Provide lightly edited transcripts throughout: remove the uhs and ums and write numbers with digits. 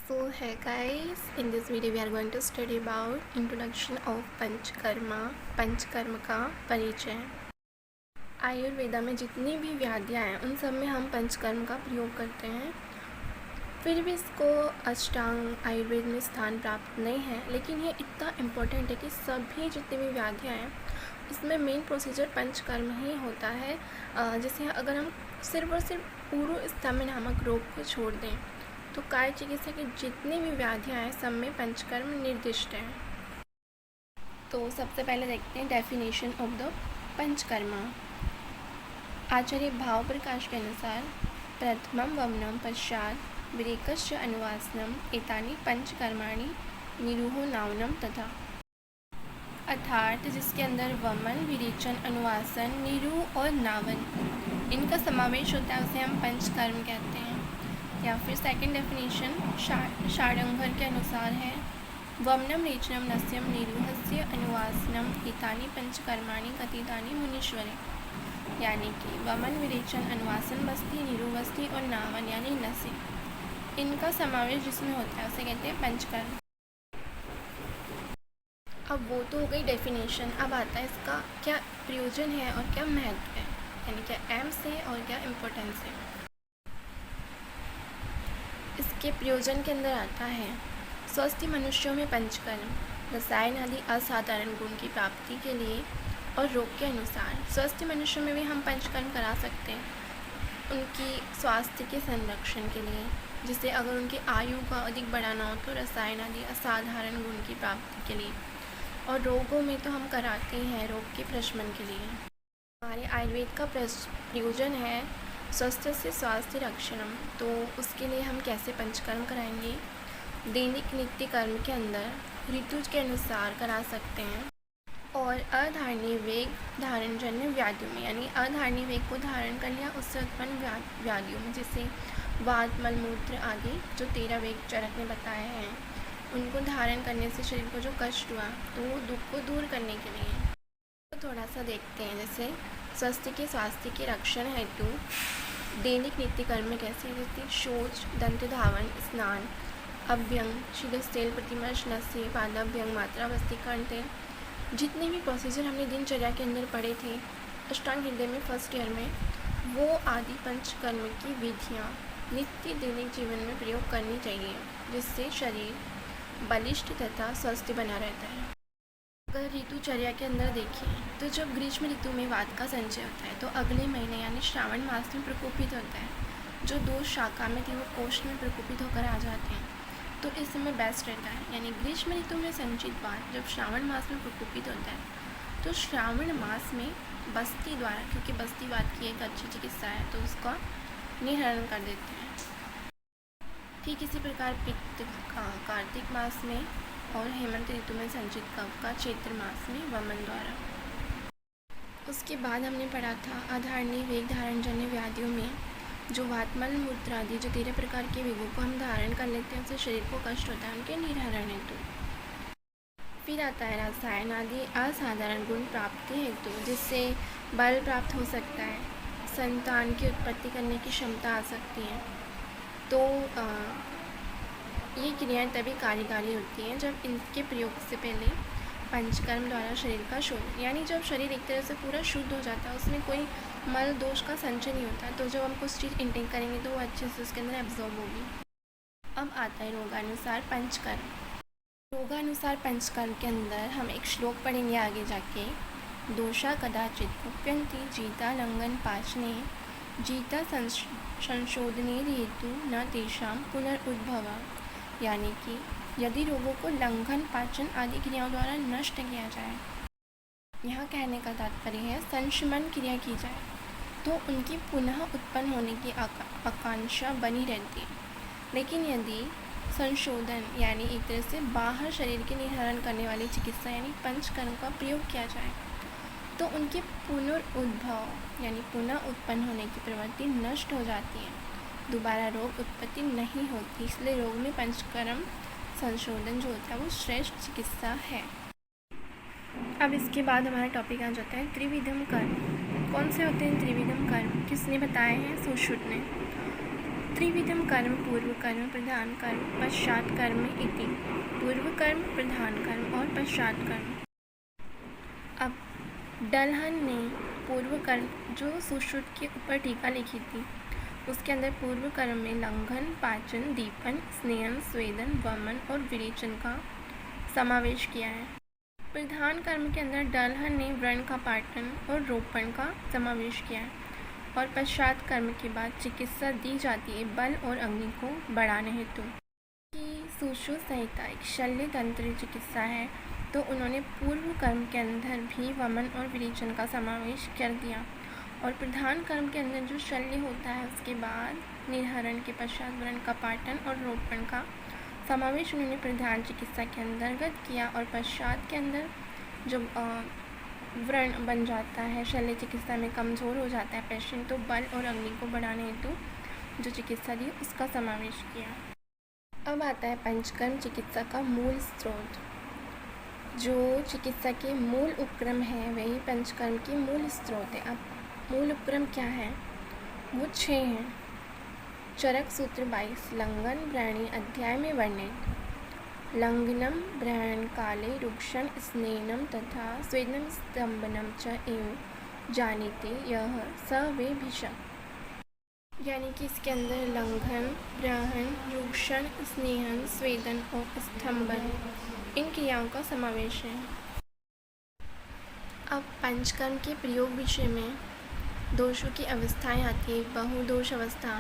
So hey guys, in this video we are going to study about introduction of panchakarma. Panchakarma का परिचय। आयुर्वेदा में जितनी भी व्याधियाँ हैं उन सब में हम पंचकर्म का प्रयोग करते हैं। फिर भी इसको अष्टांग आयुर्वेद में स्थान प्राप्त नहीं है, लेकिन ये इतना इम्पोर्टेंट है कि सभी जितनी भी व्याधियाँ हैं इसमें मेन प्रोसीजर पंचकर्म ही होता है। जैसे अगर हम सिर्फ और सिर्फ पूर्व स्तम्भ नामक रोग को छोड़ दें तो काय चिकित्सा की जितनी भी व्याधियाँ हैं सब में पंचकर्म निर्दिष्ट हैं। तो सबसे पहले देखते हैं डेफिनेशन ऑफ द पंचकर्मा। आचार्य भाव प्रकाश के अनुसार प्रथमम वमनम पश्चात विरेकस्य अनुवासनम एतानि पंचकर्माणि निरूहो नावनम तथा। अर्थात जिसके अंदर वमन, विरेचन, अनुवासन, निरूह और नावन इनका समावेश होता है उसे हम पंचकर्म कहते हैं। या फिर सेकंड डेफिनेशन षाडंगर के अनुसार है वमनम रेचनम नस्यम निरूहस्य अनुवासनम एतानि पंचकर्माणि कथितानि मुनीश्वरे। यानी कि वमन, विरेचन, अनुवासन बस्ती, निरूह बस्ती और नावन यानी नस्य इनका समावेश जिसमें होता है उसे कहते हैं पंचकर्म। अब वो तो हो गई डेफिनेशन। अब आता है इसका क्या प्रयोजन है और क्या महत्व है, यानी क्या एम्स है और क्या इम्पोर्टेंस है। इसके प्रयोजन के अंदर आता है स्वस्थ मनुष्यों में पंचकर्म रसायन आदि असाधारण गुण की प्राप्ति के लिए और रोग के अनुसार। स्वस्थ मनुष्यों में भी हम पंचकर्म करा सकते हैं उनकी स्वास्थ्य के संरक्षण के लिए, जिससे अगर उनकी आयु का अधिक बढ़ाना हो तो रसायन आदि असाधारण गुण की प्राप्ति के लिए, और रोगों में तो हम कराते हैं रोग के प्रशमन के लिए। हमारे आयुर्वेद का प्रयोजन है स्वस्थ से स्वास्थ्य रक्षणम। तो उसके लिए हम कैसे पंचकर्म कराएंगे? दैनिक नित्य कर्म के अंदर ऋतु के अनुसार करा सकते हैं, और अधारणीय वेग धारणजन्य व्याधियों में, यानी अधारणीय वेग को धारण कर लिया उससे उत्पन्न व्याधियों में, जैसे वात, मलमूत्र आदि जो 13 वेग चरक ने बताए हैं उनको धारण करने से शरीर को जो कष्ट हुआ तो वो दुख को दूर करने के लिए। तो थोड़ा सा देखते हैं, जैसे स्वास्थ्य के रक्षण हेतु दैनिक नित्य कर्म में कैसे, जैसे शौच, दंत धावन, स्नान, अभ्यंग, शिरस्तेल, प्रतिमर्श, नस्य, पादाभ्यंग, मात्रा बस्ती, कर्णतेल, जितने भी प्रोसीजर हमने दिनचर्या के अंदर पढ़े थे अष्टांग हृदय में फर्स्ट ईयर में, वो आदि पंचकर्म की विधियाँ नित्य दैनिक जीवन में प्रयोग करनी चाहिए, जिससे शरीर बलिष्ठ तथा स्वस्थ बना रहता है। अगर ऋतुचर्या के अंदर देखें तो जब ग्रीष्म ऋतु में वात का संचय होता है तो अगले महीने यानी श्रावण मास में प्रकोपित होता है। जो दोष शाखा में थे वो कोष्ठ में प्रकोपित होकर आ जाते हैं, तो इस समय बेस्ट रहता है। यानी ग्रीष्म ऋतु में संचित वात जब श्रावण मास में प्रकोपित होता है तो श्रावण मास में बस्ती द्वारा, क्योंकि बस्ती वात की एक अच्छी चिकित्सा है, तो उसका निहरण कर देते हैं। ठीक इसी प्रकार पित्त का कार्तिक मास में और हेमंत ऋतु में संचित कफ का चैत्र मास में वमन द्वारा। उसके बाद हमने पढ़ा था अधारणीय वेग धारणजन्य व्याधियों में जो वात, मल, मूत्र आदि जो 13 प्रकार के वेगों को हम धारण कर लेते हैं उससे शरीर को कष्ट होता है उनके निहरण हेतु। फिर आता है रसायन आदि असाधारण गुण प्राप्ति हेतु, जिससे बल प्राप्त हो सकता है, संतान की उत्पत्ति करने की क्षमता आ सकती है। तो ये क्रियाएं तभी कार्यकारी होती हैं जब इनके प्रयोग से पहले पंचकर्म द्वारा शरीर का शोधन, यानी जब शरीर एक तरह से पूरा शुद्ध हो जाता है, उसमें कोई मल दोष का संचय नहीं होता, तो जब हम कुछ चीज़ इंटेक करेंगे तो वो अच्छे से उसके अंदर एब्जॉर्ब होगी। अब आता है रोगानुसार पंचकर्म। रोगानुसार पंचकर्म के अंदर हम एक श्लोक पढ़ेंगे आगे जाके, दोषा कदाचित कुप्यंती जीता लंघन पाचने जीता संशोधने हेतु न तेषाम पुनरुद्भव। यानी कि यदि रोगों को लंघन, पाचन आदि क्रियाओं द्वारा नष्ट किया जाए, यहाँ कहने का तात्पर्य है संशमन क्रिया की जाए, तो उनकी पुनः उत्पन्न होने की आकांक्षा बनी रहती है। लेकिन यदि संशोधन यानी एक तरह से बाहर शरीर के निहरण करने वाली चिकित्सा यानी पंचकर्म का प्रयोग किया जाए तो उनके पुनरुद्भव यानी पुनः उत्पन्न होने की प्रवृत्ति नष्ट हो जाती है, दोबारा रोग उत्पत्ति नहीं होती। इसलिए रोग में पंचकर्म संशोधन जो होता है वो श्रेष्ठ चिकित्सा है। अब इसके बाद हमारा टॉपिक आ जाता है त्रिविधम कर्म। कौन से होते हैं त्रिविधम कर्म, किसने बताए हैं? सुश्रुत ने। त्रिविधम कर्म पूर्व कर्म प्रधान कर्म पश्चात कर्म इति। पूर्व कर्म, प्रधान कर्म और पश्चात कर्म। अब डलहन ने पूर्व कर्म जो सुश्रुत के ऊपर टीका लिखी थी उसके अंदर पूर्व कर्म में लंघन, पाचन, दीपन, स्नेहन, स्वेदन, वमन और विरेचन का समावेश किया है। प्रधान कर्म के अंदर डलहन ने व्रण का पाटन और रोपण का समावेश किया है। और पश्चात कर्म के बाद चिकित्सा दी जाती है बल और अग्नि को बढ़ाने हेतु। कि सुश्रुत संहिता एक शल्य तंत्र चिकित्सा है, तो उन्होंने पूर्व कर्म के अंदर भी वमन और विरेचन का समावेश कर दिया। और प्रधान कर्म के अंदर जो शल्य होता है उसके बाद निर्हरण के पश्चात व्रण का पाटन और रोपण का समावेश उन्होंने प्रधान चिकित्सा के अंतर्गत किया। और पश्चात के अंदर जब व्रण बन जाता है, शल्य चिकित्सा में कमज़ोर हो जाता है पेशेंट, तो बल और अग्नि को बढ़ाने हेतु जो चिकित्सा दी उसका समावेश किया। अब आता है पंचकर्म चिकित्सा का मूल स्रोत। जो चिकित्सा के मूल उपक्रम है वही पंचकर्म के मूल स्रोत है। अब मूल उपक्रम क्या है? वो 6 हैं। चरक सूत्र 22 लंघन व्रणी अध्याय में वर्णित लंघनम व्रण काले रुक्षण स्नेनम तथा स्वेदनम स्तंभनम च एव जानीते यह स वे भिषक। यानी कि इसके अंदर लंघन, व्रण, रुक्षण, स्नेहन, स्वेदन और स्तंभन इन क्रियाओं का समावेश है। अब पंचकर्म के प्रयोग विषय में दोषों की अवस्थाएं आती है। बहुदोष अवस्था,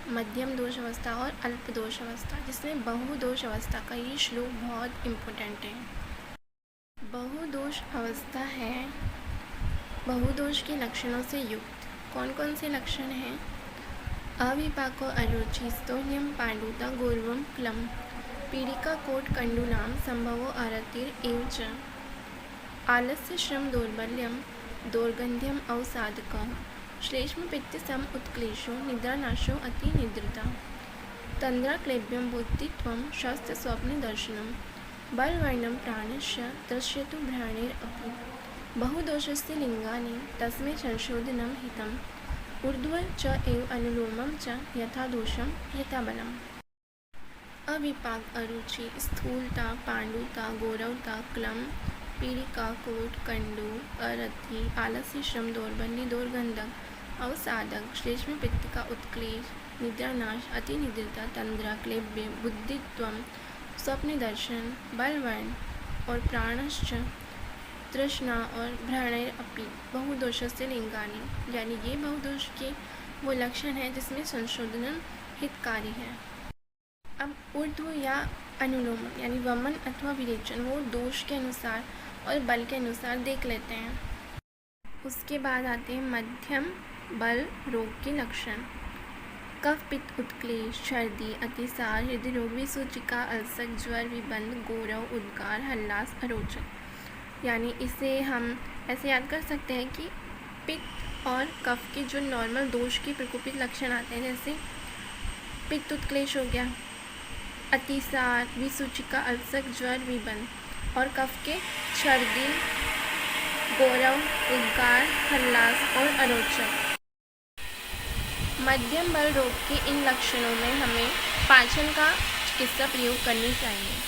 मध्यम दोष अवस्था और अल्प दोष अवस्था, जिसमें बहुदोष अवस्था का ये श्लोक बहुत इम्पोर्टेंट है। बहुदोष अवस्था है बहुदोष के लक्षणों से युक्त। कौन कौन से लक्षण हैं? अविपाको अरुचि स्तोन्यम पांडुता गौरवम क्लम पीड़िका कोट कंडूलाम संभवो अरतिर एव च आलस्य श्रम दौर्बल्यम दौर्गंध्यम अवसाधकः श्लेष्म पित्त सम उत्क्लेशो निद्रानाशो अति निद्रता तंद्रा क्लेब्यम बुद्धित्वं शस्त्र स्वप्न दर्शनम बलवर्णम प्राणस्य दृश्यतु भ्राणेरपि बहुदोषस्य लिंगानि तस्मै संशोधनं हितम् ऊर्ध्व च एव अनुलोमं च यथा दोषं यथा बलम्। अविपाक अरुचि स्थूलता पांडुता गौरवता क्लम पीड़िका कोट कंडू अरथि आलस्य श्रम दौर्बल्य दौर्गंधक अवसाधक श्लेष्म पित्त का उत्क्लेश निद्रानाश अति निद्रता तंद्रा क्लेब्य बुद्धित्वं स्वप्न दर्शन बलवर्ण और प्राणश्च तृष्णा और भ्रणैर अपि बहुदोषस्य लिंगानि, यानी ये बहुदोष के वो लक्षण हैं जिसमें संशोधन हितकारी है। अब ऊर्ध्व या अनुलोम यानी वमन अथवा विरेचन वो दोष के अनुसार और बल के अनुसार देख लेते हैं। उसके बाद आते हैं मध्यम बल रोग के लक्षण। कफ पित्त उत्क्लेश सर्दी अतिसार हृदय रोग विसूचिका अल्सर ज्वर विबंध गौरव उद्गार हल्लास अरोचक। यानी इसे हम ऐसे याद कर सकते हैं कि पित्त और कफ के जो नॉर्मल दोष के प्रकोपित लक्षण आते हैं, जैसे पित्त उत्क्लेश हो गया, अतिसार विसूचिका अल्सर ज्वर विबंध, और कफ के सर्दी गौरव उद्गार हल्लास और अरोचक। मध्यम बल रोग के इन लक्षणों में हमें पाचन का चिकित्सा प्रयोग करनी चाहिए,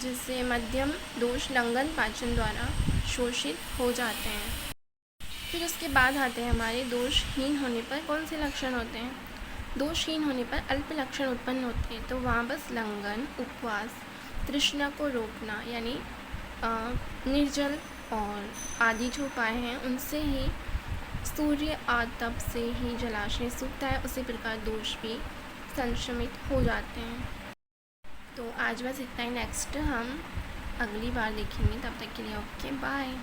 जिससे मध्यम दोष लंघन पाचन द्वारा शोषित हो जाते हैं। फिर उसके बाद आते हैं हमारे दोषहीन होने पर कौन से लक्षण होते हैं। दोषहीन होने पर अल्प लक्षण उत्पन्न होते हैं, तो वहाँ बस लंघन, उपवास, तृष्णा को रोकना यानी निर्जल और आदि जो उपाय हैं उनसे ही, सूर्य आतप से ही जलाशय सूखता है, उसी प्रकार दोष भी संशमित हो जाते हैं। तो आज बस इतना ही, नेक्स्ट हम अगली बार देखेंगे। तब तक के लिए ओके बाय।